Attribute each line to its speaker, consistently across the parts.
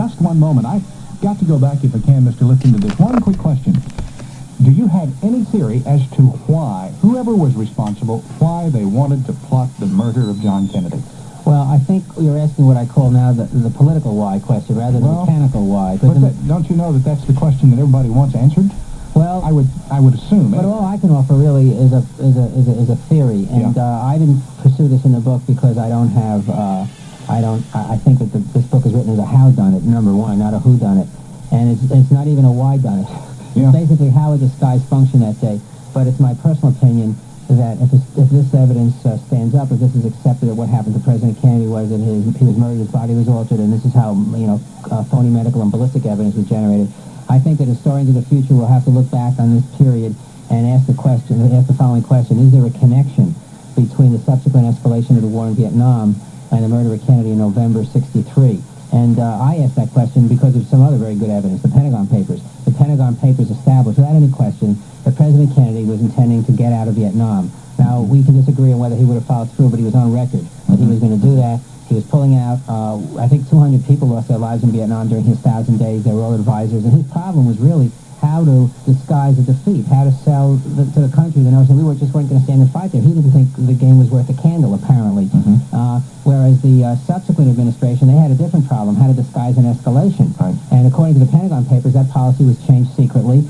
Speaker 1: just one moment. I've got to go back, if I can, Mr. Lifton, to this one quick question. Do you have any theory as to why, whoever was responsible, why they wanted to plot the murder of John Kennedy?
Speaker 2: Well, I think you're asking what I call now the political why question rather than the mechanical why.
Speaker 1: But don't you know that that's the question that everybody wants answered?
Speaker 2: Well,
Speaker 1: I would assume.
Speaker 2: But all I can offer really is a theory, and I didn't pursue this in the book because I don't have I think that this book is written as a how done it, number one, not a who done it, and it's not even a why done it.
Speaker 1: Yeah.
Speaker 2: It's basically how a disguise functioned that day. But it's my personal opinion that if this evidence stands up, if this is accepted, that what happened to President Kennedy was that he was murdered, his body was altered, and this is how phony medical and ballistic evidence was generated. I think that historians of the future will have to look back on this period and ask the following question: is there a connection between the subsequent escalation of the war in Vietnam and the murder of Kennedy in November '63? And I asked that question because of some other very good evidence, the Pentagon Papers. The Pentagon Papers established, without any question, that President Kennedy was intending to get out of Vietnam. Now, we can disagree on whether he would have followed through, but he was on record that he was going to do that. He was pulling out, I think 200 people lost their lives in Vietnam during his 1,000 days. They were all advisors, and his problem was really how to disguise a defeat, how to sell to the country the notion we just weren't going to stand and fight there. He didn't think the game was worth a candle, apparently. Whereas the subsequent administration, they had a different problem, how to disguise an escalation.
Speaker 1: Right.
Speaker 2: And according to the Pentagon Papers, that policy was changed secretly.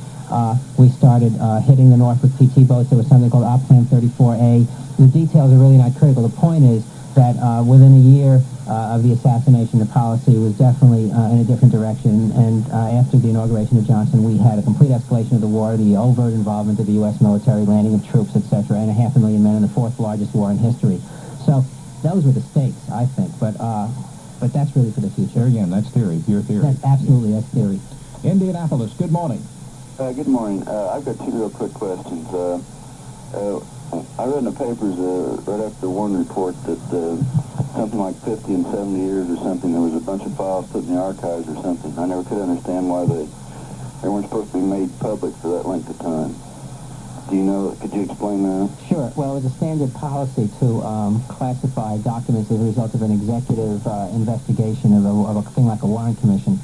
Speaker 2: We started hitting the north with PT boats. There was something called Op Plan 34A. The details are really not critical. The point is that within a year of the assassination, the policy was definitely in a different direction. And after the inauguration of Johnson, we had a complete escalation of the war, the overt involvement of the U.S. military, landing of troops, etc., and 500,000 men in the fourth largest war in history. So those were the stakes, I think. But that's really for the future.
Speaker 1: There again, that's theory, your theory.
Speaker 2: That's absolutely, that's theory.
Speaker 1: Indianapolis, good morning.
Speaker 3: Good morning. I've got two real quick questions. I read in the papers right after the Warren report that something like 50 and 70 years or something, there was a bunch of files put in the archives or something. I never could understand why they weren't supposed to be made public for that length of time. Do you know, could you explain that?
Speaker 2: Sure. Well, it's a standard policy to classify documents as a result of an executive investigation of a thing like a Warren Commission.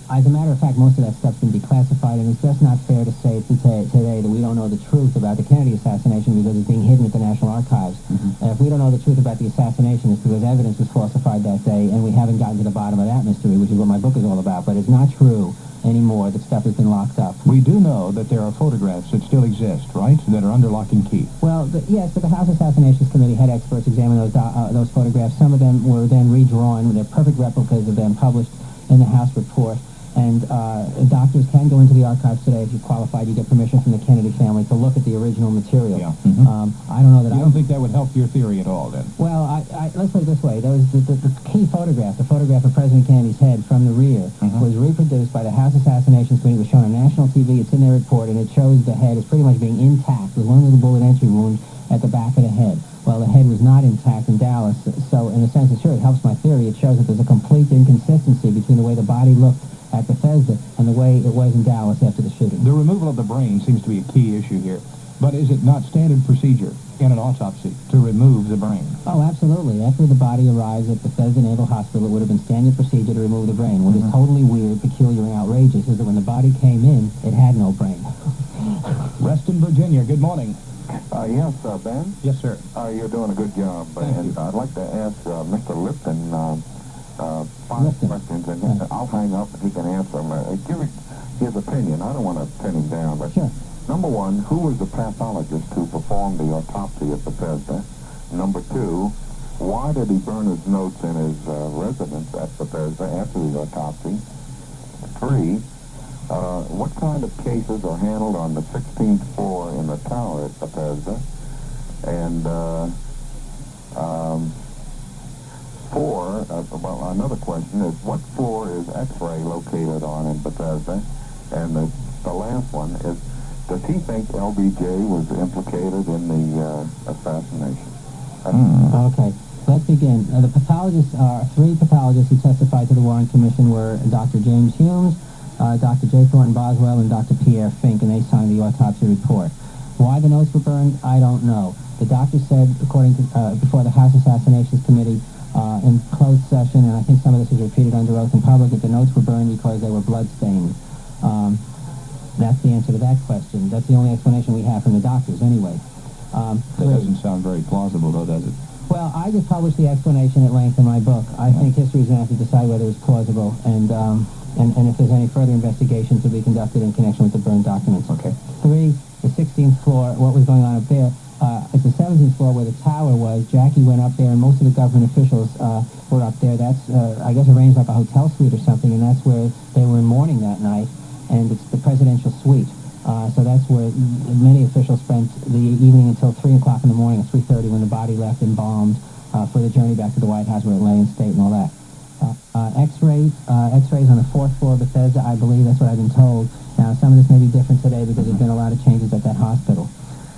Speaker 2: As a matter of fact, most of that stuff's been declassified, and it's just not fair to say today that we don't know the truth about the Kennedy assassination because it's being hidden at the National Archives. If we don't know the truth about the assassination, it's because evidence was falsified that day, and we haven't gotten to the bottom of that mystery, which is what my book is all about. But it's not true anymore that stuff has been locked up.
Speaker 1: We do know that there are photographs that still exist, right, that are under lock and key.
Speaker 2: Well, yes, but the House Assassinations Committee had experts examine those photographs. Some of them were then redrawn. They're perfect replicas of them published in the House report. And doctors can go into the archives today. If you're qualified, you get permission from the Kennedy family to look at the original material.
Speaker 1: Yeah.
Speaker 2: I don't know that
Speaker 1: you don't think that would help your theory at all, then?
Speaker 2: Well, let's put it this way. The key photograph, the photograph of President Kennedy's head from the rear, was reproduced by the House Assassinations Committee. It was shown on national TV. It's in their report, and it shows the head is pretty much being intact with one little bullet entry wound at the back of the head. Well, the head was not intact in Dallas. So, in a sense, it helps my theory. It shows that there's a complete inconsistency between the way the body looked at Bethesda and the way it was in Dallas after the shooting.
Speaker 1: The removal of the brain seems to be a key issue here. But is it not standard procedure in an autopsy to remove the brain?
Speaker 2: Oh, absolutely. After the body arrives at Bethesda Naval Hospital, it would have been standard procedure to remove the brain. What is totally weird, peculiar, and outrageous is that when the body came in, it had no brain.
Speaker 1: Reston, Virginia, good morning.
Speaker 4: Yes, Ben?
Speaker 1: Yes, sir.
Speaker 4: You're doing a good job.
Speaker 1: Thank you.
Speaker 4: I'd like to ask Mr. Lifton 5 questions, and I'll hang up and he can answer them. Give his opinion. I don't want to pin him down, but
Speaker 2: sure.
Speaker 4: Number one, who was the pathologist who performed the autopsy at Bethesda? Number two, why did he burn his notes in his residence at Bethesda after the autopsy? 3, what kind of cases are handled on the 16th floor in the tower at Bethesda? And 4, well, another question is, what floor is X-ray located on in Bethesda? And the last one is, does he think LBJ was implicated in the assassination?
Speaker 2: Okay, let's begin. The pathologists are 3 pathologists who testified to the Warren Commission were Dr. James Humes, Dr. J. Thornton Boswell, and Dr. Pierre Fink, and they signed the autopsy report. Why the notes were burned, I don't know. The doctor said, according to before the House Assassinations Committee, in closed session, and I think some of this is repeated under oath in public, that the notes were burned because they were blood-stained. That's the answer to that question. That's the only explanation we have from the doctors, anyway.
Speaker 1: That doesn't sound very plausible, though, does it?
Speaker 2: Well, I just published the explanation at length in my book. I think history is going to have to decide whether it's plausible, and if there's any further investigations to be conducted in connection with the burned documents.
Speaker 1: Okay.
Speaker 2: 3, the 16th floor, what was going on up there? It's the 17th floor where the tower was. Jackie went up there, and most of the government officials were up there. That's, I guess, arranged like a hotel suite or something, and that's where they were in mourning that night, and it's the presidential suite. So that's where many officials spent the evening until 3 o'clock in the morning, 3:30, when the body left embalmed for the journey back to the White House where it lay in state and all that. X-rays on the 4th floor of Bethesda, I believe. That's what I've been told. Now, some of this may be different today because there's been a lot of changes at that hospital.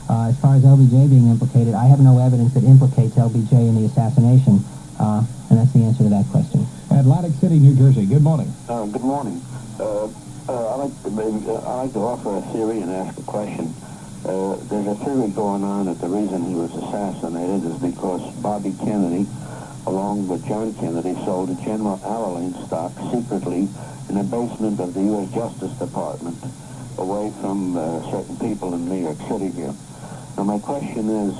Speaker 2: As far as LBJ being implicated, I have no evidence that implicates LBJ in the assassination, and that's the answer to that question.
Speaker 1: Atlantic City, New Jersey. Good morning.
Speaker 3: Good morning. I'd like to offer a theory and ask a question. There's a theory going on that the reason he was assassinated is because Bobby Kennedy, along with John Kennedy, sold General Allerlane stock secretly in the basement of the U.S. Justice Department, away from certain people in New York City here. Now, my question is,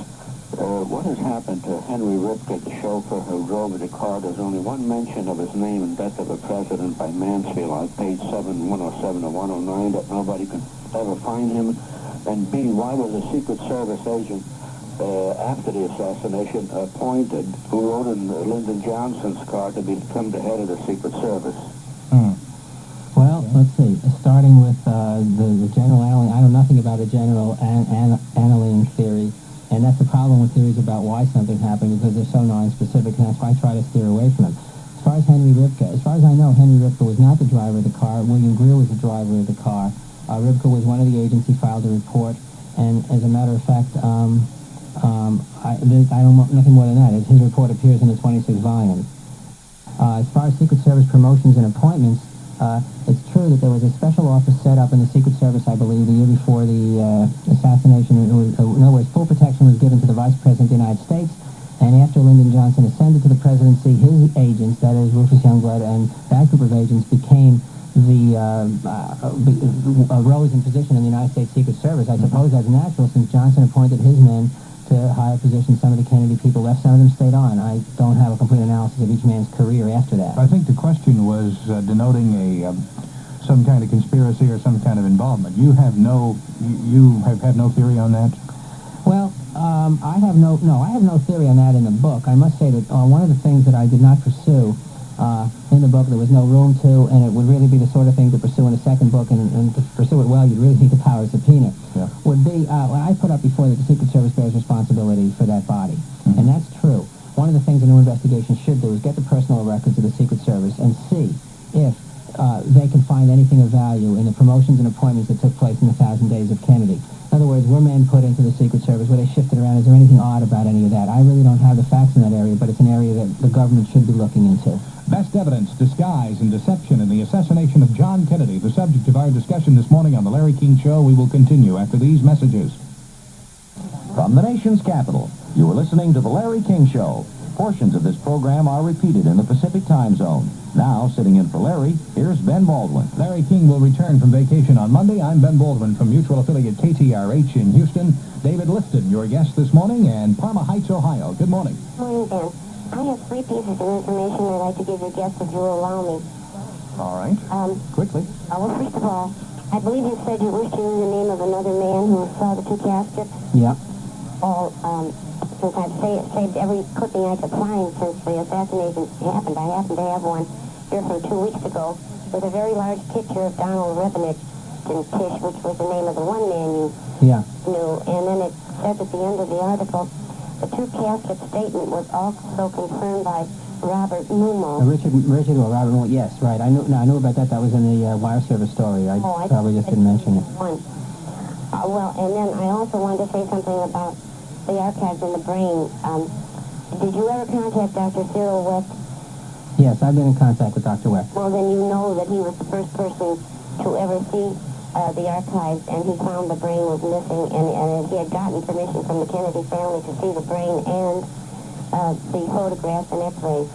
Speaker 3: what has happened to Henry Ripka, the chauffeur who drove the car? There's only one mention of his name in Death of a President by Mansfield on page 107 or 109, that nobody could ever find him. And B, why was a Secret Service agent after the assassination appointed, who rode in Lyndon Johnson's car to become the head of the Secret Service?
Speaker 2: Well, let's see. Starting with the General Annaline, I know nothing about the General Annaline theory, and that's the problem with theories about why something happened, because they're so non-specific, and that's why I try to steer away from them. As far as Henry Ripka, as far as I know, Henry Ripka was not the driver of the car. William Greer was the driver of the car. Ripka was one of the agents. He filed a report, and as a matter of fact, I don't know nothing more than that. His report appears in the 26th volume. As far as Secret Service promotions and appointments, it's true that there was a special office set up in the Secret Service, I believe, the year before the assassination. In other words, full protection was given to the Vice President of the United States, and after Lyndon Johnson ascended to the presidency, his agents, that is Rufus Youngblood, and that group of agents became rose in position in the United States Secret Service. I suppose that's natural, since Johnson appointed his men to higher positions. Some of the Kennedy people left, some of them stayed on. I don't have a complete analysis of each man's career after that.
Speaker 1: I think the question was denoting some kind of conspiracy or some kind of involvement. You have no theory on that?
Speaker 2: Well, I have no theory on that in the book. I must say that one of the things that I did not pursue in the book, there was no room to, and it would really be the sort of thing to pursue in a second book, and to pursue it well, you'd really need the power of subpoena, would be, I put up before that the Secret Service bears responsibility for that body, and that's true. One of the things a new investigation should do is get the personal records of the Secret Service and see if they can find anything of value in the promotions and appointments that took place in the 1,000 days of Kennedy. In other words, were men put into the Secret Service? Were they shifted around? Is there anything odd about any of that? I really don't have the facts in that area, but it's an area that the government should be looking into.
Speaker 1: Best evidence, disguise, and deception in the assassination of John Kennedy, the subject of our discussion this morning on The Larry King Show. We will continue after these messages.
Speaker 5: From the nation's capital, you are listening to The Larry King Show. Portions of this program are repeated in the Pacific Time Zone. Now, sitting in for Larry, here's Ben Baldwin.
Speaker 1: Larry King will return from vacation on Monday. I'm Ben Baldwin from mutual affiliate KTRH in Houston. David Lifton, your guest this morning, and Parma Heights, Ohio. Good morning.
Speaker 6: Morning, Ben. I have 3 pieces of information I'd like to give your guest, if you will allow me.
Speaker 1: All right. Quickly.
Speaker 6: Well, first of all, I believe you said you wished you knew the name of another man who saw the 2 caskets.
Speaker 2: Yeah.
Speaker 6: Since I've saved every clipping I could find since the assassination happened, I happen to have one here from 2 weeks ago with a very large picture of Donald Rebenich and Tish, which was the name of the one man you knew. And then it says at the end of the article, the 2 casket statement was also confirmed by Robert Mumo.
Speaker 2: Richard or Robert Mumo, yes, right. I knew about that. That was in the wire service story. I probably just didn't mention it.
Speaker 6: Well, and then I also wanted to say something about the archives in the brain. Did you ever contact Dr. Cyril West?
Speaker 2: Yes, I've been in contact with Dr. West.
Speaker 6: Well, then you know that he was the first person to ever see the archives, and he found the brain was missing, and he had gotten permission from the Kennedy family to see the brain and the photographs and x-rays.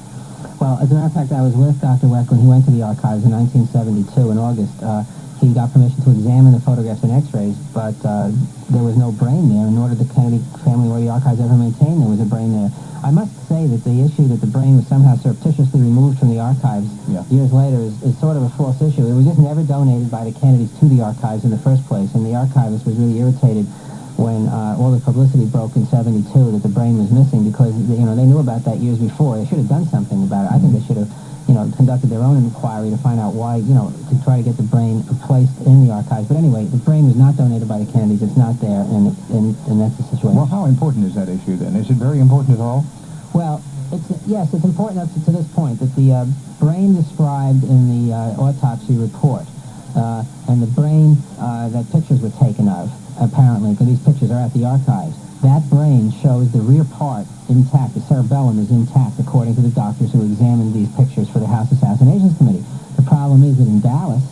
Speaker 2: Well, as a matter of fact, I was with Dr. Weck when he went to the archives in 1972 in August. He got permission to examine the photographs and x-rays, but there was no brain there, nor did the Kennedy family or the archives ever maintain there was a brain there. I must say that the issue that the brain was somehow surreptitiously removed from the archives years later is sort of a false issue. It was just never donated by the Kennedys to the archives in the first place, and the archivist was really irritated when all the publicity broke in 72 that the brain was missing, because they knew about that years before. They should have done something about it. I think they should have conducted their own inquiry to find out why, to try to get the brain placed in the archives. But anyway, the brain was not donated by the Kennedys. It's not there, and that's the situation.
Speaker 1: Well, how important is that issue then? Is it very important at all?
Speaker 2: Well, yes, it's important up to this point that the brain described in the autopsy report and the brain that pictures were taken of, apparently, because these pictures are at the archives, that brain shows the rear part intact. The cerebellum is intact, according to the doctors who examined these pictures for the House Assassinations Committee. The problem is that in Dallas,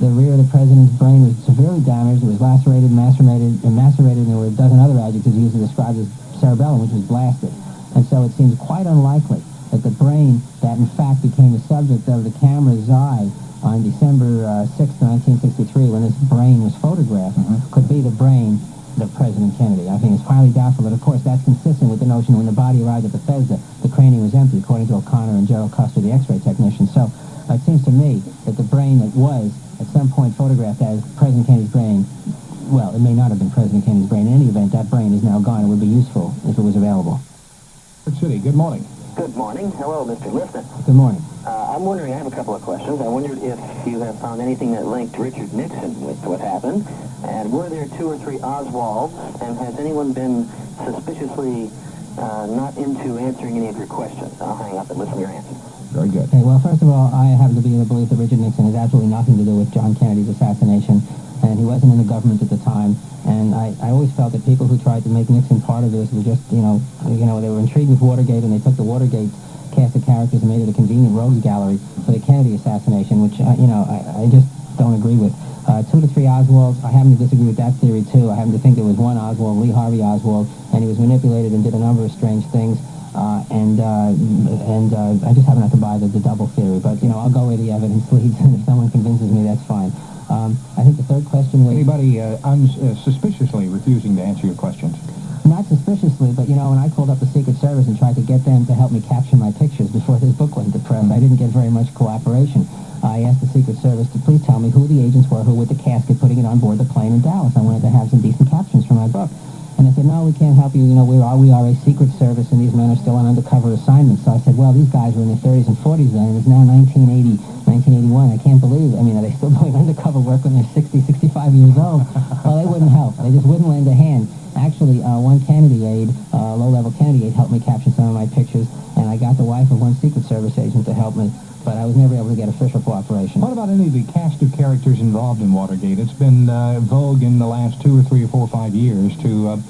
Speaker 2: the rear of the president's brain was severely damaged. It was lacerated, macerated, and there were a dozen other adjectives used to describe the cerebellum, which was blasted. And so it seems quite unlikely that the brain that, in fact, became the subject of the camera's eye on December 6, 1963, when this brain was photographed, could be the brain of President Kennedy. I think it's highly doubtful, but of course that's consistent with the notion when the body arrived at Bethesda, the cranium was empty, according to O'Connor and Gerald Custer, the X-ray technician. So it seems to me that the brain that was at some point photographed as President Kennedy's brain, well, it may not have been President Kennedy's brain. In any event, that brain is now gone. It would be useful if it was available.
Speaker 1: City, good morning.
Speaker 7: Good morning. Hello, Mr. Lifton.
Speaker 2: Good morning.
Speaker 7: I'm wondering, I have a couple of questions. I wondered if you have found anything that linked Richard Nixon with what happened, and were there 2 or 3 Oswalds, and has anyone been suspiciously not into answering any of your questions? I'll hang up and listen to your answers.
Speaker 1: Very good.
Speaker 2: Okay, well, first of all, I happen to be in the belief that Richard Nixon has absolutely nothing to do with John Kennedy's assassination, and he wasn't in the government at the time. And I always felt that people who tried to make Nixon part of this were just, they were intrigued with Watergate, and they took the Watergate cast of characters and made it a convenient rogues gallery for the Kennedy assassination, which, I just don't agree with. 2 to 3 Oswalds, I happen to disagree with that theory, too. I happen to think there was one Oswald, Lee Harvey Oswald, and he was manipulated and did a number of strange things. I just happen not to buy the double theory. But, I'll go where the evidence leads, and if someone convinces me, that's fine. I think the third question was...
Speaker 1: Anybody suspiciously refusing to answer your questions?
Speaker 2: Not suspiciously, but, when I called up the Secret Service and tried to get them to help me capture my pictures before this book went to press, I didn't get very much cooperation. I asked the Secret Service to please tell me who the agents were who were with the casket putting it on board the plane in Dallas. I wanted to have some decent captions for my book. And they said, no, we can't help you. We are a Secret Service, and these men are still on undercover assignments. So I said, well, these guys were in their 30s and 40s then, and it's now 1980, 1981. I can't believe it. Are they still doing undercover work when they're 60, 65 years old? Well, they wouldn't help. They just wouldn't lend a hand. Actually, one Kennedy aide, low-level Kennedy aide, helped me capture some of my pictures, and I got the wife of one Secret Service agent to help me, but I was never able to get official cooperation.
Speaker 1: What about any of the cast of characters involved in Watergate? It's been vogue in the last 2 or 3 or 4 or 5 years to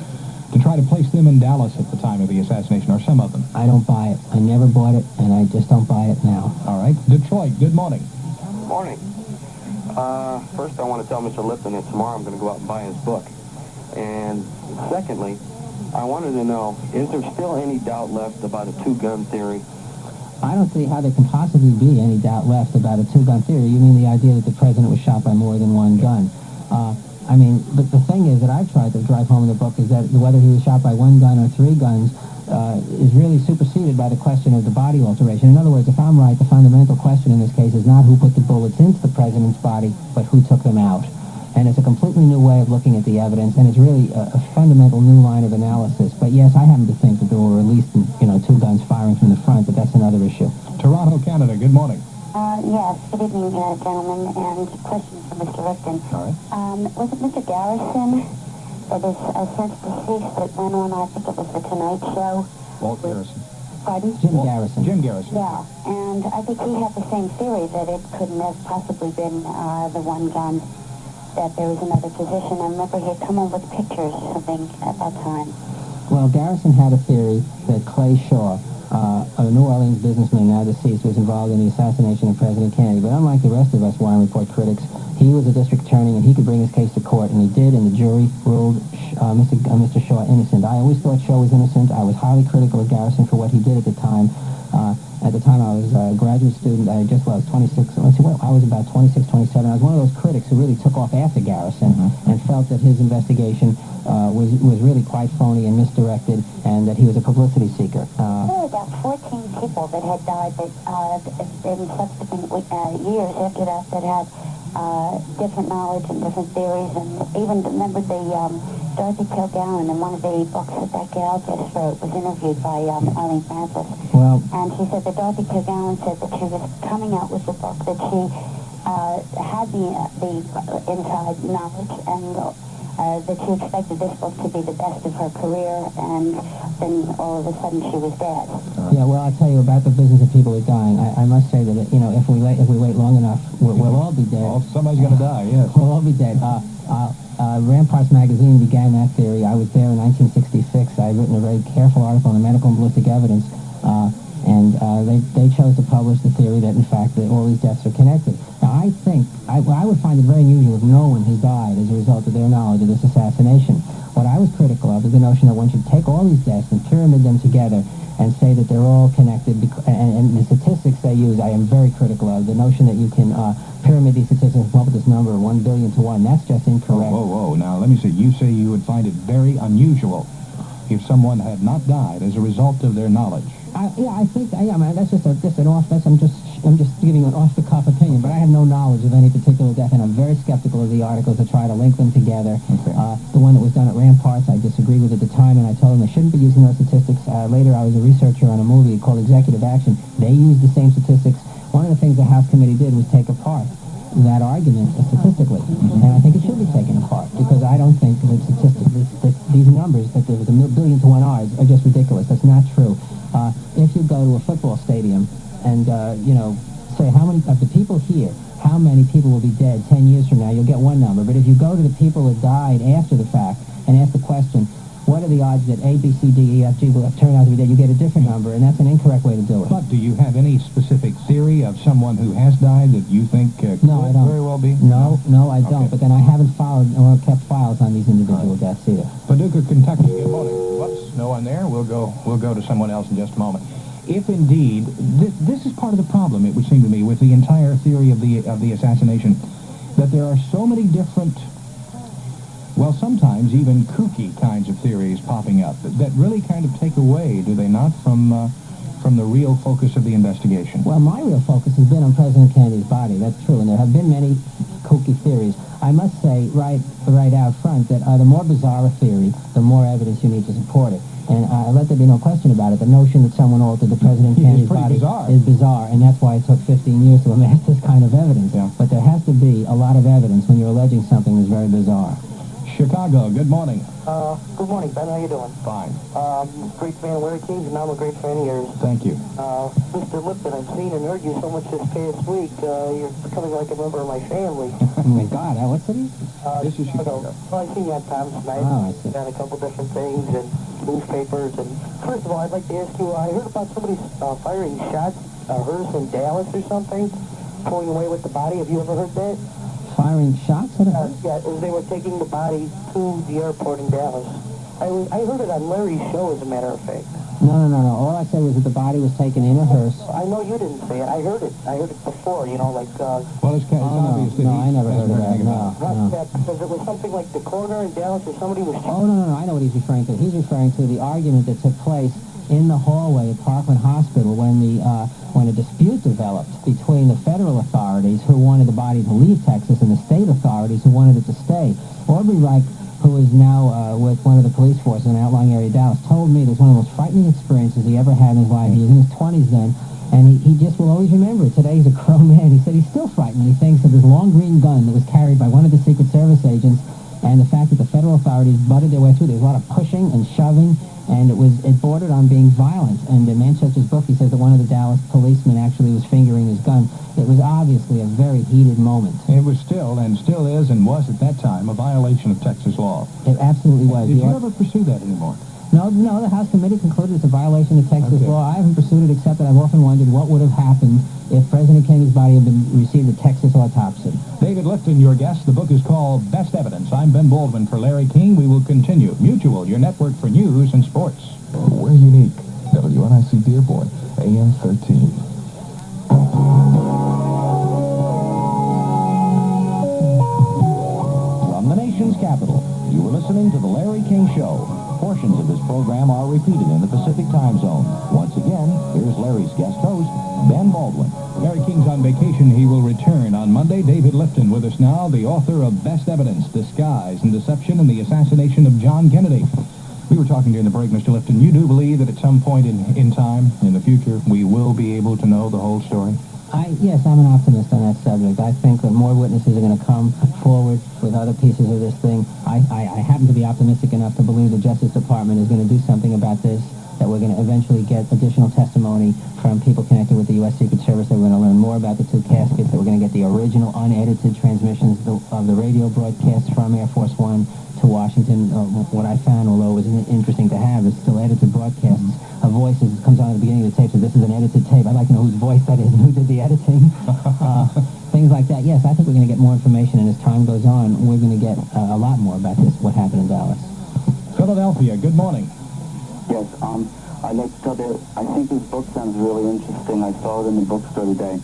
Speaker 1: try to place them in Dallas at the time of the assassination, or some of them.
Speaker 2: I don't buy it. I never bought it, and I just don't buy it now.
Speaker 1: All right. Detroit, good morning.
Speaker 8: Morning. First, I want to tell Mr. Lifton that tomorrow I'm going to go out and buy his book. And secondly, I wanted to know, is there still any doubt left about a two-gun theory?
Speaker 2: I don't see how there can possibly be any doubt left about a two-gun theory. You mean the idea that the president was shot by more than one gun? But the thing is that I've tried to drive home in the book is that whether he was shot by 1 gun or 3 guns is really superseded by the question of the body alteration. In other words, if I'm right, the fundamental question in this case is not who put the bullets into the president's body, but who took them out. And it's a completely new way of looking at the evidence, and it's really a fundamental new line of analysis. But yes, I happen to think that there were at least 2 guns firing from the front, but that's another issue.
Speaker 1: Toronto, Canada, good morning.
Speaker 6: Yes, good evening, gentlemen, and questions for Mr. Lifton.
Speaker 1: All right.
Speaker 6: Was it Mr. Garrison that is since deceased that went on, I think it was the Tonight Show?
Speaker 1: Walt Garrison.
Speaker 6: Pardon?
Speaker 2: Jim Garrison.
Speaker 1: Jim Garrison.
Speaker 6: Yeah, and I think he had the same theory that it couldn't have possibly been the 1 gun, that there was another position. I remember he had come on with pictures, something at that time.
Speaker 2: Well, Garrison had a theory that Clay Shaw a New Orleans businessman, now deceased, was involved in the assassination of President Kennedy. But unlike the rest of us Warren Report critics, he was a district attorney and he could bring his case to court, and he did, and the jury ruled Mr. Shaw innocent. I always thought Shaw was innocent. I was highly critical of Garrison for what he did at the time. At the time, I was a graduate student. I was 26. Let's see, I was about 26, 27. I was one of those critics who really took off after Garrison and felt that his investigation was really quite phony and misdirected, and that he was a publicity seeker.
Speaker 6: There were about 14 people that had died that, in subsequent years after that had different knowledge and different theories, and even remember the Dorothy Kilgallen in one of the books that gal just wrote was interviewed by Eileen Francis.
Speaker 2: Well,
Speaker 6: and she said that Dorothy Kilgallen said that she was coming out with the book, that she had the inside knowledge, and that she expected this book to be the best of her career, and then all of a sudden she was dead.
Speaker 2: Yeah, well, I'll tell you about the business of people who are dying. I must say that, if we wait long enough, we'll all be dead.
Speaker 1: Well, somebody's going to die, yes.
Speaker 2: We'll all be dead. Ramparts magazine began that theory. I was there in 1966. I had written a very careful article on the medical and ballistic evidence, and they chose to publish the theory that, in fact, that all these deaths are connected. Now, I think, I would find it very unusual if no one has died as a result of their knowledge of this assassination. What I was critical of is the notion that one should take all these deaths and pyramid them together and say that they're all connected, and the statistics they use, I am very critical of. The notion that you can pyramid these statistics and come up with this number of 1 billion to 1, that's just incorrect.
Speaker 1: Whoa. Now, let me see. You say you would find it very unusual if someone had not died as a result of their knowledge.
Speaker 2: I think, that's I'm just giving an off-the-cuff opinion, but I have no knowledge of any particular death, and I'm very skeptical of the articles that try to link them together.
Speaker 1: Okay.
Speaker 2: The one that was done at Ramparts, I disagreed with at the time, and I told them they shouldn't be using those statistics. Later, I was a researcher on a movie called Executive Action. They used the same statistics. One of the things the House Committee did was take apart that argument statistically, and I think it should be taken apart, because I don't think that these numbers, that there was 1 billion to 1 odds, are just ridiculous. That's not true. If you go to a football stadium and, say how many of the people here, how many people will be dead 10 years from now, you'll get one number. But if you go to the people that died after the fact and ask the question, what are the odds that A, B, C, D, E, F, G will turn out to be dead, you get a different number, and that's an incorrect way to do it.
Speaker 1: But do you have any specific theory of someone who has died that you think could very well be?
Speaker 2: No, I don't. Okay. But then I haven't followed or kept files on these individual deaths either.
Speaker 1: Paducah, Kentucky. Good morning. Whoops, no one there. We'll go to someone else in just a moment. If indeed this is part of the problem, it would seem to me, with the entire theory of the assassination, that there are so many different, well, sometimes even kooky kinds of theories popping up that really kind of take away, do they not, from the real focus of the investigation?
Speaker 2: Well, my real focus has been on President Kennedy's body. That's true, and there have been many kooky theories. I must say right out front that the more bizarre a theory, the more evidence you need to support it. And let there be no question about it. The notion that someone altered the President Kennedy's body is bizarre, and that's why it took 15 years to amass this kind of evidence. Yeah. But there has to be a lot of evidence when you're alleging something that's very bizarre.
Speaker 1: Chicago, good morning.
Speaker 9: Good morning, Ben. How you doing?
Speaker 1: Fine.
Speaker 9: Great fan of Larry King's, and now I'm a great fan of yours.
Speaker 1: Thank you.
Speaker 9: Mr. Lifton, I've seen and heard you so much this past week. You're becoming like a member of my family.
Speaker 2: Oh, my God. What city?
Speaker 9: This is Chicago. Well, I've seen you at times tonight.
Speaker 2: Oh, I see.
Speaker 9: Done a couple different things and newspapers. And first of all, I'd like to ask you, I heard about somebody firing shots, hers in Dallas or something, pulling away with the body. Have you ever heard that?
Speaker 2: Firing shots at her?
Speaker 9: Yeah, as they were taking the body to the airport in Dallas. I heard it on Larry's show, as a matter of fact.
Speaker 2: No. All I said was that the body was taken in a hearse.
Speaker 9: I know you didn't say it. I heard it. I heard it before,
Speaker 1: Well, it's obvious that
Speaker 2: I never heard of that. No.
Speaker 9: Because it was something like the coroner in Dallas or somebody was...
Speaker 2: Oh, no. I know what he's referring to. He's referring to the argument that took place in the hallway at Parkland Hospital when a dispute developed between the federal authorities who wanted the body to leave Texas and the state authorities who wanted it to stay. Aubrey Reich, who is now with one of the police forces in an outlying area of Dallas, told me it was one of the most frightening experiences he ever had in his life. He was in his 20s then, and he just will always remember it. Today he's a grown man. He said he's still frightened. He thinks of this long green gun that was carried by one of the Secret Service agents, and the fact that the federal authorities butted their way through. There was a lot of pushing and shoving, and it bordered on being violent. And in Manchester's book, he says that one of the Dallas policemen actually was fingering his gun. It was obviously a very heated moment.
Speaker 1: It was still is, and was at that time, a violation of Texas law.
Speaker 2: It absolutely was.
Speaker 1: Did you ever pursue that anymore?
Speaker 2: No, the House Committee concluded it's a violation of Texas
Speaker 1: Okay.
Speaker 2: law. I haven't pursued it, except that I've often wondered what would have happened if President Kennedy's body had received a Texas autopsy.
Speaker 1: David Lifton, your guest. The book is called Best Evidence. I'm Ben Baldwin for Larry King. We will continue. Mutual, your network for news and sports.
Speaker 10: We're unique. WNIC Dearborn, AM 13.
Speaker 5: From the nation's capital, you are listening to The Larry King Show. Portions of this program are repeated in the Pacific Time Zone. Once again, here's Larry's guest host, Ben Baldwin.
Speaker 1: Larry King's on vacation. He will return on Monday. David Lifton with us now, the author of Best Evidence, Disguise and Deception in the Assassination of John Kennedy. We were talking during the break, Mr. Lifton. You do believe that at some point in time, in the future, we will be able to know the whole story?
Speaker 2: Yes, I'm an optimist on that subject. I think that more witnesses are going to come forward with other pieces of this thing. I happen to be optimistic enough to believe the Justice Department is going to do something about this, that we're going to eventually get additional testimony from people connected with the U.S. Secret Service, that we're going to learn more about the two caskets, that we're going to get the original unedited transmissions of the radio broadcasts from Air Force One to Washington. What I found, although it was interesting to have, is still edited broadcasts. A voice comes on at the beginning of the tape, so this is an edited tape. I'd like to know whose voice that is and who did the editing. Things like that. Yes, I think we're going to get more information, and as time goes on, we're going to get a lot more about this, what happened in Dallas.
Speaker 1: Philadelphia, good morning.
Speaker 3: Yes, I'd like to tell you, I think this book sounds really interesting. I saw it in the bookstore today.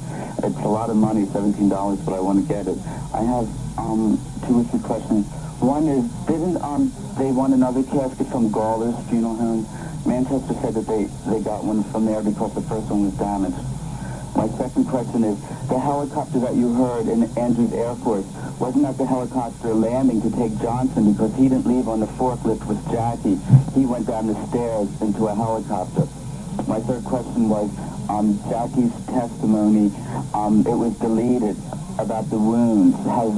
Speaker 3: It's a lot of money, $17, but I want to get it. I have 2 or 3 questions. One is, didn't they want another casket from Gawler's funeral home? Manchester said that they got one from there because the first one was damaged. My second question is, the helicopter that you heard in Andrews Air Force, wasn't that the helicopter landing to take Johnson because he didn't leave on the forklift with Jackie? He went down the stairs into a helicopter. My third question was, Jackie's testimony, it was deleted about the wounds. Was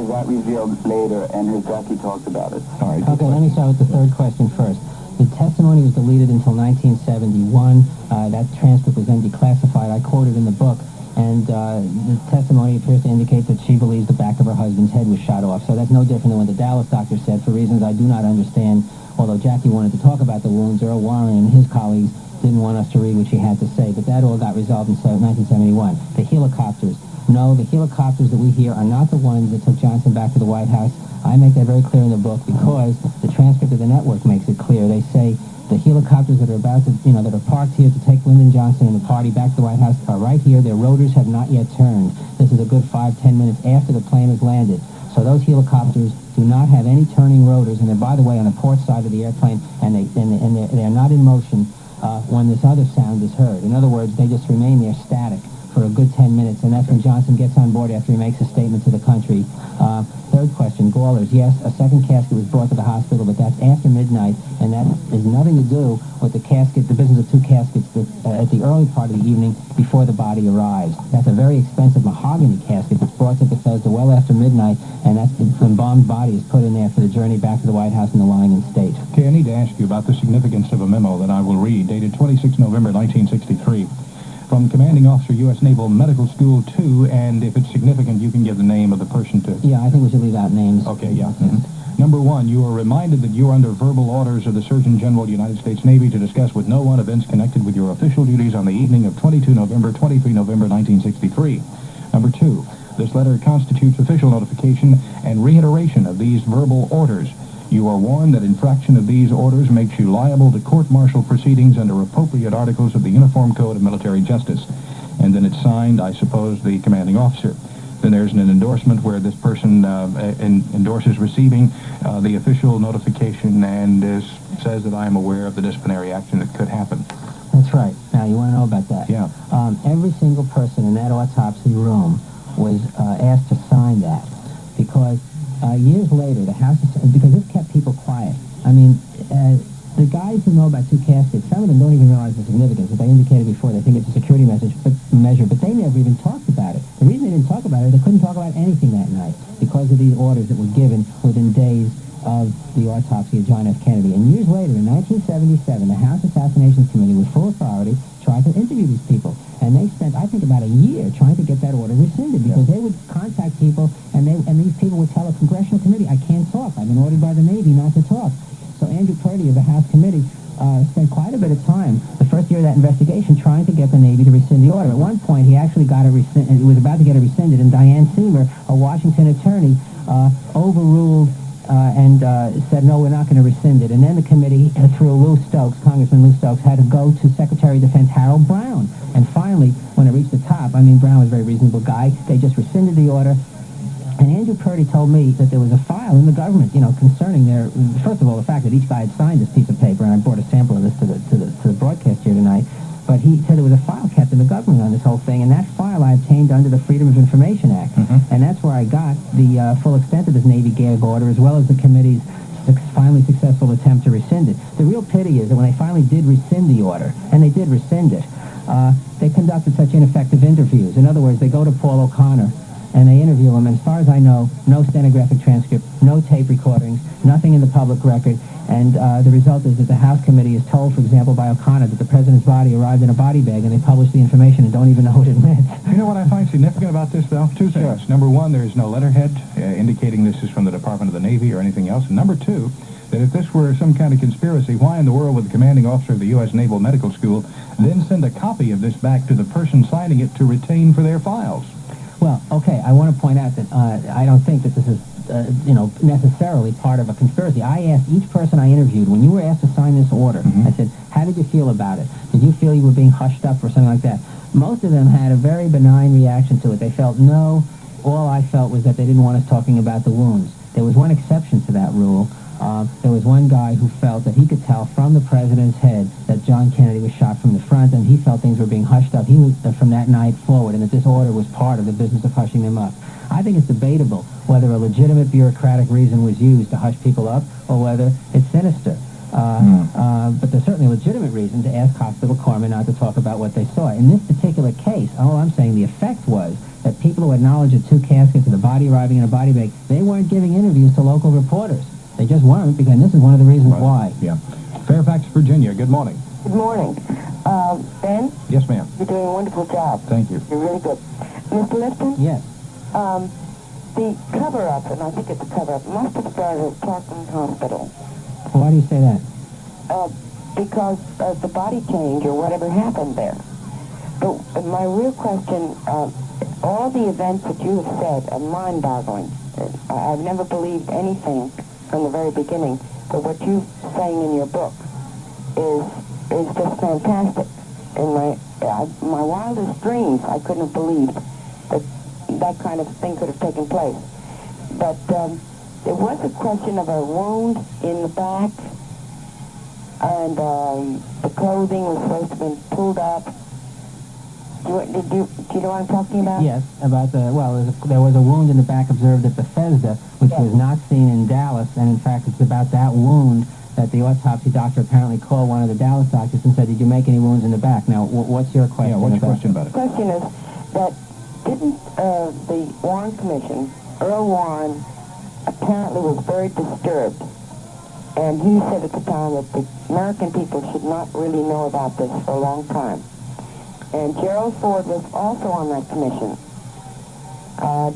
Speaker 3: that revealed later, and has Jackie talked about it?
Speaker 1: All right.
Speaker 2: Okay, let me start with the third question first. The testimony was deleted until 1971. That transcript was then declassified. I quoted in the book, and the testimony appears to indicate that she believes the back of her husband's head was shot off. So that's no different than what the Dallas doctor said, for reasons I do not understand. Although Jackie wanted to talk about the wounds, Earl Warren and his colleagues didn't want us to read what she had to say. But that all got resolved in 1971. The helicopters. No, the helicopters that we hear are not the ones that took Johnson back to the White House. I make that very clear in the book because the transcript of the network makes it clear. They say the helicopters that are about to, that are parked here to take Lyndon Johnson and the party back to the White House are right here. Their rotors have not yet turned. This is a good 5-10 minutes after the plane has landed. So those helicopters do not have any turning rotors, and they're, by the way, on the port side of the airplane, and they're not in motion when this other sound is heard. In other words, they just remain there static for a good 10 minutes, and that's when Johnson gets on board after he makes a statement to the country. Third question, Gawler's. Yes, a second casket was brought to the hospital, but that's after midnight, and that has nothing to do with the casket, the business of 2 caskets at the early part of the evening before the body arrives. That's a very expensive mahogany casket that's brought to Bethesda well after midnight, and that's the embalmed body is put in there for the journey back to the White House in the lying in state.
Speaker 1: Okay, I need to ask you about the significance of a memo that I will read, dated 26 November 1963. From Commanding Officer, U.S. Naval Medical School 2, and if it's significant, you can give the name of the person too.
Speaker 2: Yeah, I think we should leave out names.
Speaker 1: Okay, yeah. Mm-hmm. Number 1, you are reminded that you are under verbal orders of the Surgeon General, United States Navy, to discuss with no one events connected with your official duties on the evening of 23 November 1963. Number 2, this letter constitutes official notification and reiteration of these verbal orders. You are warned that infraction of these orders makes you liable to court-martial proceedings under appropriate articles of the Uniform Code of Military Justice. And then it's signed, I suppose, the commanding officer. Then there's an endorsement where this person endorses receiving the official notification and says that I am aware of the disciplinary action that could happen.
Speaker 2: That's right. Now, you want to know about that?
Speaker 1: Yeah.
Speaker 2: Every single person in that autopsy room was asked to sign that because years later, the House, because this kept people quiet. I mean, the guys who know about 2 caskets, some of them don't even realize the significance. As I indicated before, they think it's a security measure, but they never even talked about it. The reason they didn't talk about it, they couldn't talk about anything that night because of these orders that were given within days of the autopsy of John F. Kennedy. And years later, in 1977, the House Assassination Committee, with full authority, tried to interview these people. And they spent, I think, about a year trying to get that order rescinded because they would contact people, and these people would tell a congressional committee, I can't talk. I've been ordered by the Navy not to talk. So Andrew Purdy Purdy of the House Committee spent quite a bit of time, the first year of that investigation, trying to get the Navy to rescind the order. At one point, he actually got it was about to get it rescinded, and Diane Seymour, a Washington attorney, overruled and said, no, we're not going to rescind it. And then the committee, through Lou Stokes, Congressman Lou Stokes, had to go to Secretary of Defense Harold Brown. And finally, when it reached the top, I mean, Brown was a very reasonable guy, they just rescinded the order. And Andrew Purdy told me that there was a file in the government, concerning their, first of all, the fact that each guy had signed this piece of paper, and I brought a sample of this to the broadcast here tonight. But he said there was a file kept in the government on this whole thing, and that file I obtained under the Freedom of Information Act. And that's where I got the full extent of this Navy gag order, as well as the committee's finally successful attempt to rescind it. The real pity is that when they finally did rescind the order, and they did rescind it, they conducted such ineffective interviews. In other words, they go to Paul O'Connor, and they interview him, and as far as I know, no stenographic transcript, no tape recordings, nothing in the public record, and the result is that the House Committee is told, for example, by O'Connor that the President's body arrived in a body bag, and they publish the information and don't even know what it meant.
Speaker 1: You know what I find significant about this, though? Two things. Sure. Number one, there is no letterhead indicating this is from the Department of the Navy or anything else. And number two, that if this were some kind of conspiracy, why in the world would the commanding officer of the U.S. Naval Medical School then send a copy of this back to the person signing it to retain for their files?
Speaker 2: Well, okay, I want to point out that I don't think that this is, necessarily part of a conspiracy. I asked each person I interviewed, when you were asked to sign this order, I said, how did you feel about it? Did you feel you were being hushed up or something like that? Most of them had a very benign reaction to it. They felt, no. All I felt was that they didn't want us talking about the wounds. There was one exception to that rule. There was one guy who felt that he could tell from the president's head that John Kennedy was shot from the front, and he felt things were being hushed up. He was from that night forward, and that this order was part of the business of hushing them up. I think it's debatable whether a legitimate bureaucratic reason was used to hush people up or whether it's sinister. But there's certainly a legitimate reason to ask hospital corpsmen not to talk about what they saw. In this particular case, all I'm saying, the effect was that people who had knowledge of two caskets and the body arriving in a body bag, they weren't giving interviews to local reporters. They just weren't, because this is one of the reasons why.
Speaker 1: Yeah. Fairfax, Virginia, good morning.
Speaker 6: Good morning. Ben?
Speaker 1: Yes, ma'am.
Speaker 6: You're doing a wonderful job.
Speaker 1: Thank you.
Speaker 6: You're really good. Mr. Lifton?
Speaker 2: Yes.
Speaker 6: The cover-up, and I think it's a cover-up, must have started at Parkland Hospital.
Speaker 2: Why do you say that?
Speaker 6: Because of the body change or whatever happened there. But my real question, all the events that you have said are mind-boggling. I've never believed anything from the very beginning, but what you're saying in your book is just fantastic. In my wildest dreams, I couldn't have believed that kind of thing could have taken place. But there was a question of a wound in the back, and the clothing was supposed to have been pulled up. Do you know what I'm talking about?
Speaker 2: Yes, about there was a wound in the back observed at Bethesda, which was not seen in Dallas, and in fact it's about that wound that the autopsy doctor apparently called one of the Dallas doctors and said, did you make any wounds in the back? Now, what's your question about it?
Speaker 1: The question is
Speaker 6: that didn't the Warren Commission, Earl Warren, apparently was very disturbed, and he said at the time that the American people should not really know about this for a long time. And Gerald Ford was also on that commission.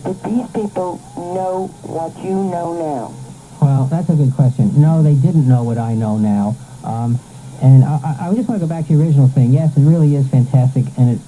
Speaker 6: Did these people know what you know now?
Speaker 2: Well, that's a good question. No, they didn't know what I know now. And I just want to go back to the original thing. Yes, it really is fantastic, and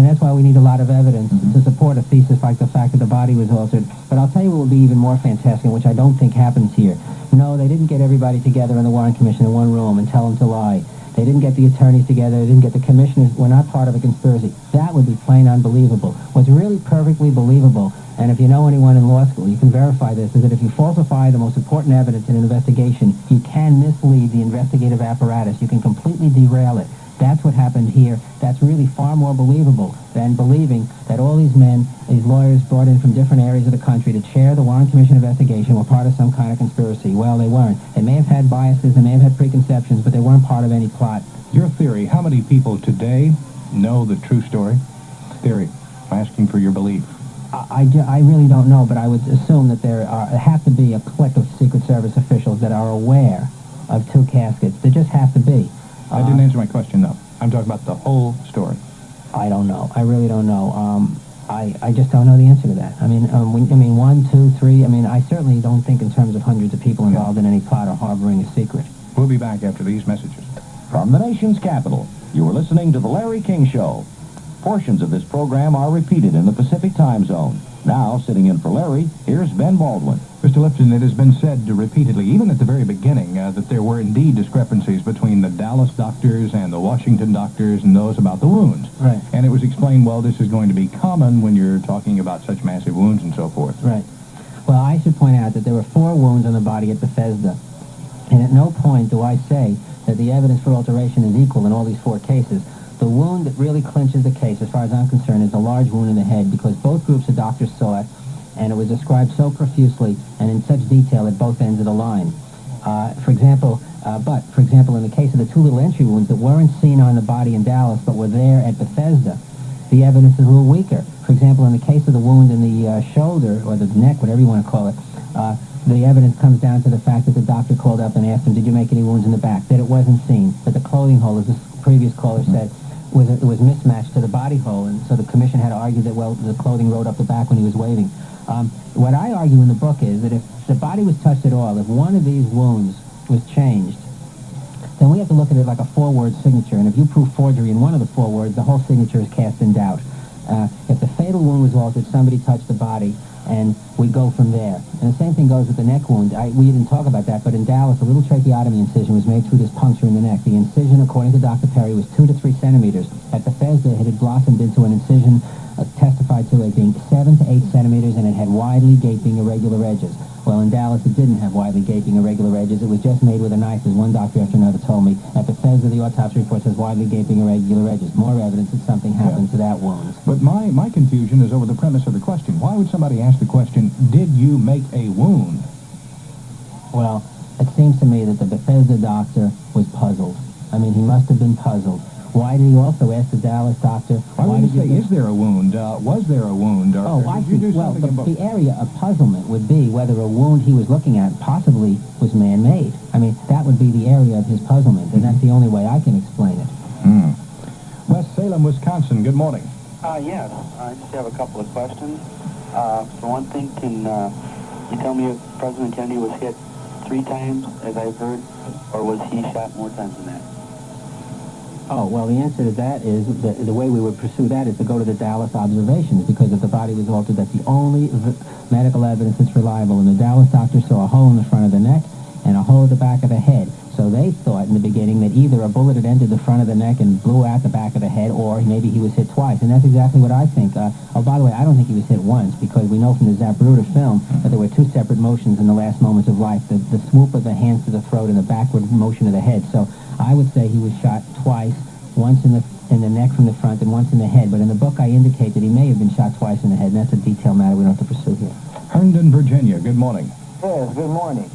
Speaker 2: that's why we need a lot of evidence to support a thesis like the fact that the body was altered. But I'll tell you what will be even more fantastic, which I don't think happens here. No, they didn't get everybody together in the Warren Commission in one room and tell them to lie. They didn't get the attorneys together. They didn't get the commissioners. We're not part of a conspiracy. That would be plain unbelievable. What's really perfectly believable, and if you know anyone in law school, you can verify this, is that if you falsify the most important evidence in an investigation, you can mislead the investigative apparatus. You can completely derail it. That's what happened here. That's really far more believable than believing that all these men, these lawyers brought in from different areas of the country to chair the Warren Commission investigation were part of some kind of conspiracy. Well, they weren't. They may have had biases, they may have had preconceptions, but they weren't part of any plot.
Speaker 1: Your theory, how many people today know the true story? Theory. I'm asking for your belief.
Speaker 2: I really don't know, but I would assume that there have to be a clique of Secret Service officials that are aware of two caskets. There just have to be.
Speaker 1: That didn't answer my question, though. I'm talking about the whole story.
Speaker 2: I don't know. I really don't know. I just don't know the answer to that. I mean, 1, 2, 3. I mean, I certainly don't think in terms of hundreds of people involved in any plot or harboring a secret.
Speaker 1: We'll be back after these messages.
Speaker 5: From the nation's capital, you are listening to The Larry King Show. Portions of this program are repeated in the Pacific Time Zone. Now, sitting in for Larry, here's Ben Baldwin.
Speaker 1: Mr. Lifton, it has been said repeatedly, even at the very beginning, that there were indeed discrepancies between the Dallas doctors and the Washington doctors and those about the wounds.
Speaker 2: Right.
Speaker 1: And it was explained, well, this is going to be common when you're talking about such massive wounds and so forth.
Speaker 2: Right. Well, I should point out that there were 4 wounds on the body at Bethesda. And at no point do I say that the evidence for alteration is equal in all these 4 cases. The wound that really clinches the case, as far as I'm concerned, is a large wound in the head, because both groups of doctors saw it, and it was described so profusely and in such detail at both ends of the line. For example, in the case of the 2 little entry wounds that weren't seen on the body in Dallas but were there at Bethesda, the evidence is a little weaker. For example, in the case of the wound in the shoulder, or the neck, whatever you want to call it, the evidence comes down to the fact that the doctor called up and asked him, did you make any wounds in the back? That it wasn't seen, that the clothing hole, as the previous caller said, was mismatched to the body hole, and so the commission had to argue that, well, the clothing rode up the back when he was waving. What I argue in the book is that if the body was touched at all, if one of these wounds was changed, then we have to look at it like a 4-word signature, and if you prove forgery in one of the 4 words, the whole signature is cast in doubt. If the fatal wound was altered, somebody touched the body, and we go from there. And the same thing goes with the neck wound. We didn't talk about that, but in Dallas, a little tracheotomy incision was made through this puncture in the neck. The incision, according to Dr. Perry, was 2 to 3 centimeters. At Bethesda, it had blossomed into an incision testified to as being 7 to 8 centimeters, and it had widely gaping irregular edges. Well, in Dallas, it didn't have widely gaping irregular edges. It was just made with a knife, as one doctor after another told me. At Bethesda, the autopsy report says widely gaping irregular edges. More evidence that something happened to that wound.
Speaker 1: But my confusion is over the premise of the question. Why would somebody ask the question, did you make a wound?
Speaker 2: Well, it seems to me that the Bethesda doctor was puzzled. I mean, he must have been puzzled. Why did he also ask the Dallas doctor?
Speaker 1: Why would he say, is there a wound? Was there a wound? Or
Speaker 2: I
Speaker 1: did you
Speaker 2: see.
Speaker 1: do
Speaker 2: Well,
Speaker 1: something
Speaker 2: the area of puzzlement would be whether a wound he was looking at possibly was man-made. I mean, that would be the area of his puzzlement, and that's the only way I can explain it.
Speaker 1: West Salem, Wisconsin. Good morning.
Speaker 8: Yes, I just have a couple of questions. For one thing, can you tell me if President Kennedy was hit 3 times, as I've heard, or was he shot more times than that?
Speaker 2: Oh, well, the answer to that is, the way we would pursue that is to go to the Dallas observations, because if the body was altered, that's the only medical evidence that's reliable. And the Dallas doctor saw a hole in the front of the neck and a hole at the back of the head. So they thought in the beginning that either a bullet had entered the front of the neck and blew out the back of the head, or maybe he was hit twice. And that's exactly what I think. Oh, by the way, I don't think he was hit once, because we know from the Zapruder film that there were 2 separate motions in the last moments of life, the swoop of the hands to the throat and the backward motion of the head. So I would say he was shot twice, once in the neck from the front and once in the head. But in the book, I indicate that he may have been shot twice in the head, and that's a detailed matter we don't have to pursue here.
Speaker 1: Herndon, Virginia. Good morning.
Speaker 11: Yes, good morning.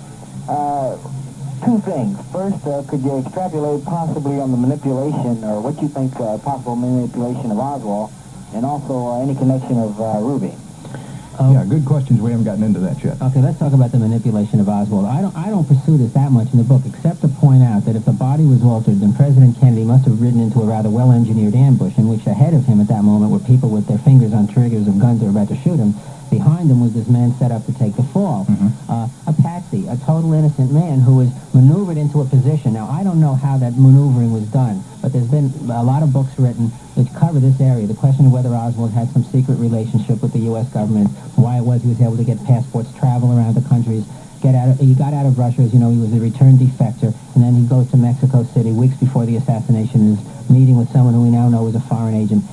Speaker 11: 2 things. First, could you extrapolate possibly on the manipulation, or what you think possible manipulation of Oswald, and also any connection of Ruby?
Speaker 1: Yeah, good questions. We haven't gotten into that yet.
Speaker 2: Okay, let's talk about the manipulation of Oswald. I don't pursue this that much in the book, except to point out that if the body was altered, then President Kennedy must have ridden into a rather well-engineered ambush, in which ahead of him at that moment were people with their fingers on triggers of guns that were about to shoot him. Behind him was this man set up to take the fall. A patsy, a total innocent man who was maneuvered into a position. Now, I don't know how that maneuvering was done, but there's been a lot of books written that cover this area. The question of whether Oswald had some secret relationship with the U.S. government, why it was he was able to get passports, travel around the countries, he got out of Russia, as you know, he was a returned defector, and then he goes to Mexico City weeks before the assassination, is meeting with someone who we now know is a foreign agent.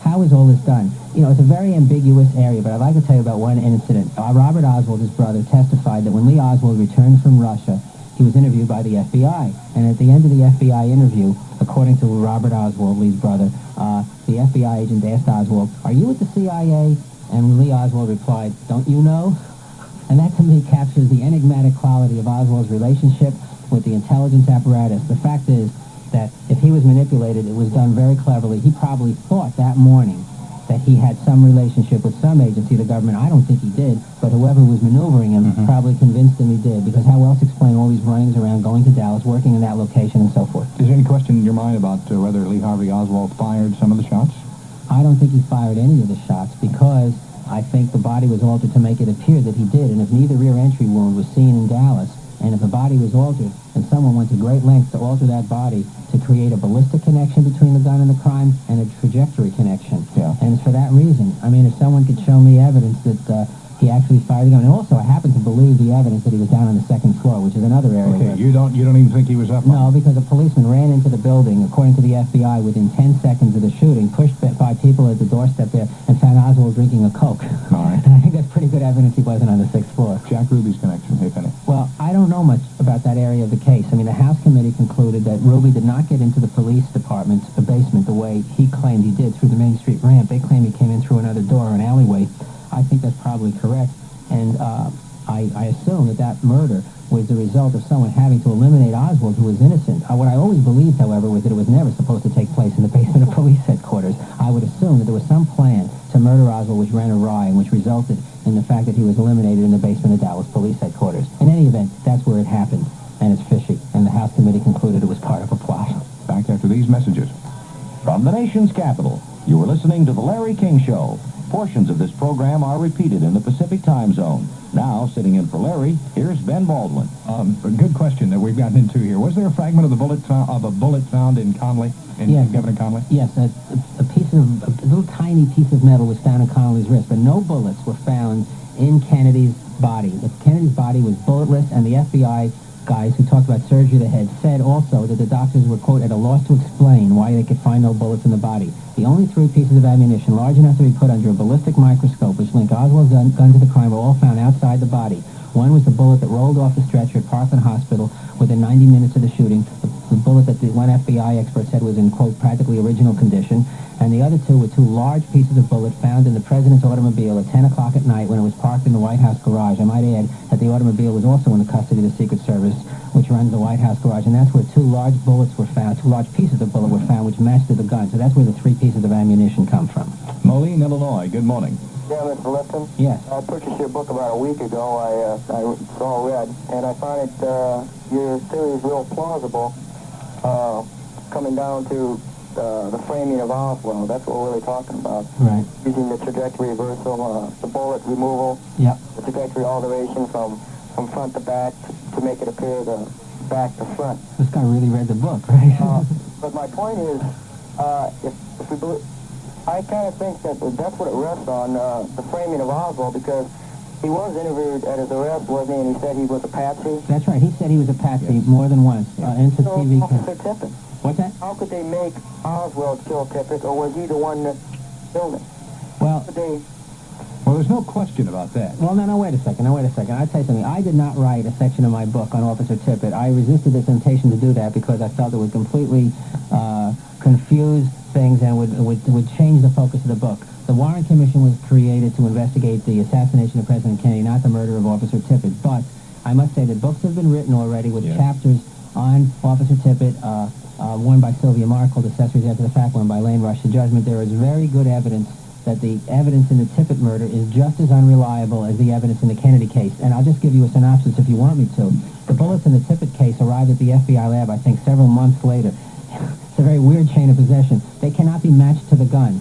Speaker 2: How is all this done? You know, it's a very ambiguous area, but I'd like to tell you about one incident. Robert Oswald, his brother, testified that when Lee Oswald returned from Russia, he was interviewed by the FBI. And at the end of the FBI interview, according to Robert Oswald, Lee's brother, the FBI agent asked Oswald, "Are you with the CIA?" And Lee Oswald replied, "Don't you know?" And that, to me, captures the enigmatic quality of Oswald's relationship with the intelligence apparatus. The fact is that if he was manipulated, it was done very cleverly. He probably thought that morning that he had some relationship with some agency of the government. I don't think he did, but whoever was maneuvering him probably convinced him he did, because how else explain all these runnings around, going to Dallas, working in that location, and so forth?
Speaker 1: Is there any question in your mind about whether Lee Harvey Oswald fired some of the shots?
Speaker 2: I don't think he fired any of the shots, because I think the body was altered to make it appear that he did, and if neither rear entry wound was seen in Dallas, And if a body was altered, and someone went to great lengths to alter that body to create a ballistic connection between the gun and the crime and a trajectory connection.
Speaker 1: Yeah.
Speaker 2: And for that reason, I mean, if someone could show me evidence that he actually fired the gun, and also I happen to believe the evidence that he was down on the second floor, which is another area.
Speaker 1: Okay,
Speaker 2: where,
Speaker 1: you don't even think he was up?
Speaker 2: no, because a policeman ran into the building, according to the FBI, within 10 seconds of the shooting, pushed by people at the doorstep there, and found Oswald drinking a Coke.
Speaker 1: All right.
Speaker 2: And I think that's pretty good evidence he wasn't on the 6th floor.
Speaker 1: Jack Ruby's connection, if any.
Speaker 2: Well, I don't know much about that area of the case. I mean, the House committee concluded that Ruby did not get into the police department's basement the way he claimed he did through the Main Street ramp. They claim he came in through another door or an alleyway. I think that's probably correct. And I assume that murder was the result of someone having to eliminate Oswald, who was innocent. What I always believed, however, was that it was never supposed to take place in the basement of police headquarters. I would assume that there was some plan to murder Oswald which ran awry and which resulted in the fact that he was eliminated in the basement of Dallas police headquarters. In any event, that's where it happened, and it's fishy. And the House committee concluded it was part of a plot.
Speaker 1: Back after these messages.
Speaker 5: From the nation's capital, you are listening to The Larry King Show. Portions of this program are repeated in the Pacific time zone. Now, sitting in for Larry, here's Ben Baldwin.
Speaker 1: A good question that we've gotten into here. Was there a fragment of a bullet found in Conley, in Governor Conley?
Speaker 2: Yes, a little tiny piece of metal was found in Connolly's wrist, but no bullets were found in Kennedy's body. Kennedy's body was bulletless, and the FBI guys who talked about surgery of the head said also that the doctors were, quote, at a loss to explain why they could find no bullets in the body. The only 3 pieces of ammunition large enough to be put under a ballistic microscope which linked Oswald's gun to the crime were all found outside the body. One was the bullet that rolled off the stretcher at Parkland Hospital within 90 minutes of the shooting, the bullet that the one FBI expert said was in, quote, practically original condition, and the other 2 were 2 large pieces of bullet found in the president's automobile at 10 o'clock at night when it was parked in the White House garage. I might add that the automobile was also in the custody of the Secret Service, which runs the White House garage, and that's where 2 large bullets were found, 2 large pieces of bullet were found, which matched to the gun. So that's where the 3 pieces of ammunition come from.
Speaker 1: Moline, Illinois. Good morning.
Speaker 9: Yeah, Mr. Lifton?
Speaker 2: Yes.
Speaker 9: I purchased your book about a week ago. I saw read, and I find it, your theory is real plausible, coming down to the framing of Oswald. That's what we're really talking about.
Speaker 2: Right.
Speaker 9: Using the trajectory reversal, the bullet removal,
Speaker 2: Yep.
Speaker 9: the trajectory alteration from front to back to make it appear the back to front.
Speaker 2: This guy really read the book, right?
Speaker 9: But my point is, if we believe, I kind of think that that's what it rests on, the framing of Oswald, because he was interviewed at his arrest, wasn't he? And he said he was a patsy.
Speaker 2: That's right. He said he was a patsy more than once. Into
Speaker 9: So,
Speaker 2: TV.
Speaker 9: Officer Tippett.
Speaker 2: What's that?
Speaker 9: How could they make Oswald kill Tippett, or was he the one that killed him?
Speaker 2: Well,
Speaker 9: Could they?
Speaker 1: Well, there's no question about that.
Speaker 2: Well, no, wait a second. I'll tell you something. I did not write a section of my book on Officer Tippett. I resisted the temptation to do that because I felt it would completely confuse things and would change the focus of the book. The Warren Commission was created to investigate the assassination of President Kennedy, not the murder of Officer Tippett. But I must say that books have been written already with chapters on Officer Tippett, one by Sylvia Mark called Accessories After the Fact, one by Lane Rush to Judgment. There is very good evidence that the evidence in the Tippett murder is just as unreliable as the evidence in the Kennedy case. And I'll just give you a synopsis if you want me to. The bullets in the Tippett case arrived at the FBI lab, I think, several months later. It's a very weird chain of possession. They cannot be matched to the gun.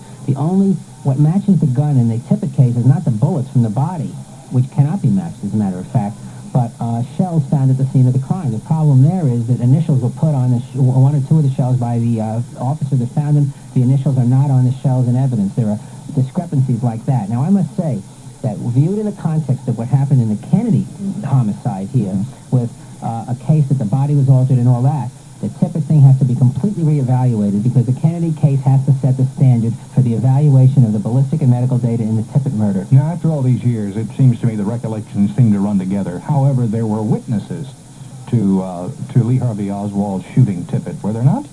Speaker 2: What matches the gun in the Tippett case is not the bullets from the body, which cannot be matched, as a matter of fact, but shells found at the scene of the crime. The problem there is that initials were put on one or 2 of the shells by the officer that found them. The initials are not on the shells in evidence. There are discrepancies like that. Now, I must say that viewed in the context of what happened in the Kennedy homicide here, with a case that the body was altered and all that, the Tippett thing has to be completely reevaluated because the Kennedy case has to set the standard for the evaluation of the ballistic and medical data in the Tippett murder.
Speaker 1: Now, after all these years, it seems to me the recollections seem to run together. However, there were witnesses to Lee Harvey Oswald's shooting Tippett, were there not?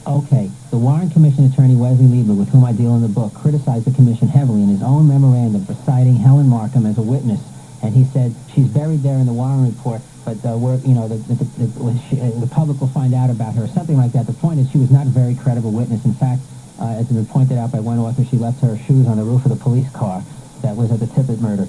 Speaker 2: Okay, the Warren Commission attorney Wesley Liebler, with whom I deal in the book, criticized the commission heavily in his own memorandum for citing Helen Markham as a witness, and he said she's buried there in the Warren report, but the public will find out about her, something like that. The point is she was not a very credible witness. In fact, as has been pointed out by one author, she left her shoes on the roof of the police car. that was at the Tippit murder.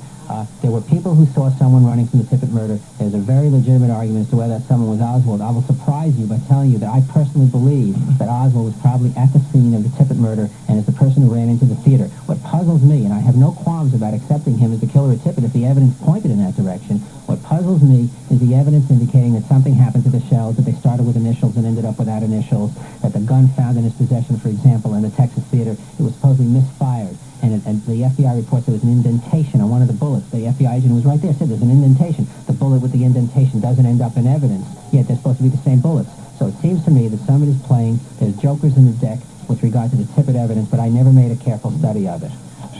Speaker 2: There were people who saw someone running from the Tippit murder. There's a very legitimate argument as to whether that someone was Oswald. I will surprise you by telling you that I personally believe that Oswald was probably at the scene of the Tippit murder and is the person who ran into the theater. What puzzles me, and I have no qualms about accepting him as the killer at Tippit if the evidence pointed in that direction, what puzzles me is the evidence indicating that something happened to the shells, that they started with initials and ended up without initials, that the gun found in his possession, for example, in the Texas theater, it was supposedly misfired. And the FBI reports there was an indentation on one of the bullets. The FBI agent was right there, said there's an indentation. The bullet with the indentation doesn't end up in evidence, yet they're supposed to be the same bullets. So it seems to me that somebody's playing, there's jokers in the deck with regard to the Tippit evidence, but I never made a careful study of it.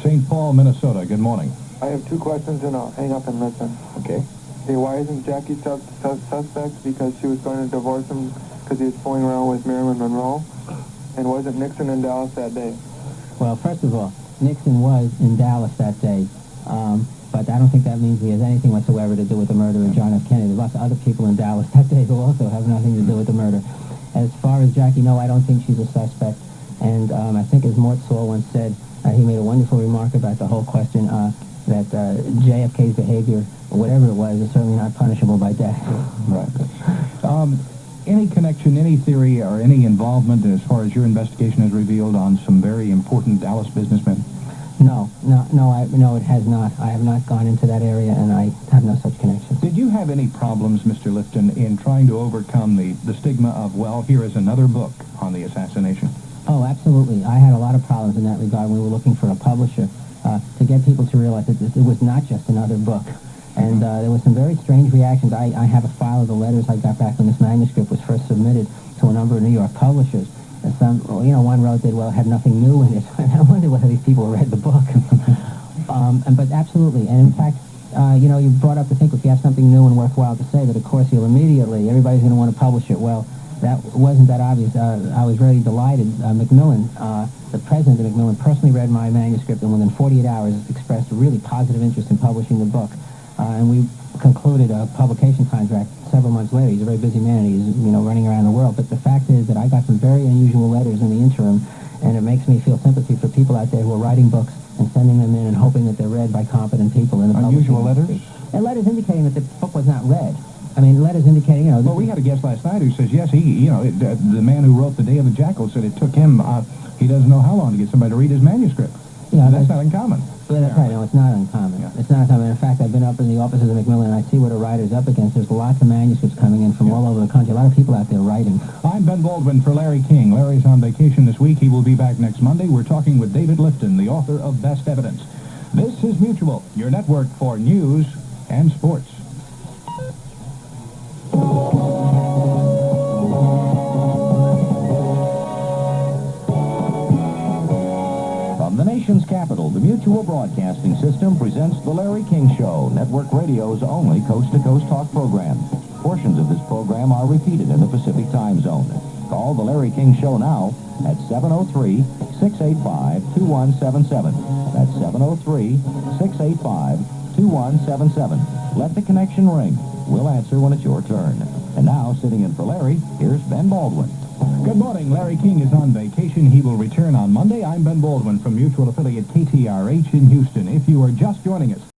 Speaker 1: St. Paul, Minnesota, good morning.
Speaker 12: I have 2 questions and I'll hang up and listen.
Speaker 1: Okay.
Speaker 12: Okay, why isn't Jackie suspect? Because she was going to divorce him because he was fooling around with Marilyn Monroe? And wasn't Nixon in Dallas that day?
Speaker 2: Well, first of all, Nixon was in Dallas that day, but I don't think that means he has anything whatsoever to do with the murder of John F. Kennedy. There's lots of other people in Dallas that day who also have nothing to do with the murder. As far as Jackie, no, I don't think she's a suspect. And I think, as Mort Saul once said, he made a wonderful remark about the whole question that JFK's behavior, whatever it was, is certainly not punishable by death.
Speaker 1: Right. Any connection, any theory, or any involvement as far as your investigation has revealed on some very important Dallas businessmen?
Speaker 2: No, it has not. I have not gone into that area, and I have no such connection.
Speaker 1: Did you have any problems, Mr. Lifton, in trying to overcome the stigma of, well, here is another book on the assassination?
Speaker 2: Oh, absolutely. I had a lot of problems in that regard. We were looking for a publisher to get people to realize that it was not just another book. And there were some very strange reactions. I have a file of the letters I got back when this manuscript was first submitted to a number of New York publishers. And some, one wrote that, well, it had nothing new in it. I wonder whether these people read the book. But absolutely. And in fact, you brought up to think if you have something new and worthwhile to say, that of course you'll immediately, everybody's going to want to publish it. Well, that wasn't that obvious. I was really delighted. Macmillan, the president of Macmillan, personally read my manuscript and within 48 hours expressed a really positive interest in publishing the book. And we concluded a publication contract several months later. He's a very busy man, and he's, running around the world. But the fact is that I got some very unusual letters in the interim, and it makes me feel sympathy for people out there who are writing books and sending them in and hoping that they're read by competent people in the
Speaker 1: unusual letters?
Speaker 2: And letters indicating that the book was not read. I mean, letters indicating,
Speaker 1: Well, we had a guest last night who says, yes, the man who wrote The Day of the Jackal said it took him, he doesn't know how long to get somebody to read his manuscript.
Speaker 2: Yeah,
Speaker 1: that's not uncommon.
Speaker 2: Well, that's right. No, it's not uncommon. Yeah. It's not uncommon. In fact, I've been up in the offices of Macmillan, and I see what a writer's up against. There's lots of manuscripts coming in from all over the country. A lot of people out there writing.
Speaker 1: I'm Ben Baldwin for Larry King. Larry's on vacation this week. He will be back next Monday. We're talking with David Lifton, the author of Best Evidence. This is Mutual, your network for news and sports.
Speaker 5: From the nation's capital, the Mutual Broadcasting System presents The Larry King Show, network radio's only coast-to-coast talk program. Portions of this program are repeated in the Pacific Time Zone. Call The Larry King Show now at 703-685-2177. That's 703-685-2177. Let the connection ring. We'll answer when it's your turn. And now, sitting in for Larry, here's Ben Baldwin.
Speaker 1: Good morning. Larry King is on vacation. He will return on Monday. I'm Ben Baldwin from Mutual affiliate KTRH in Houston. If you are just joining us,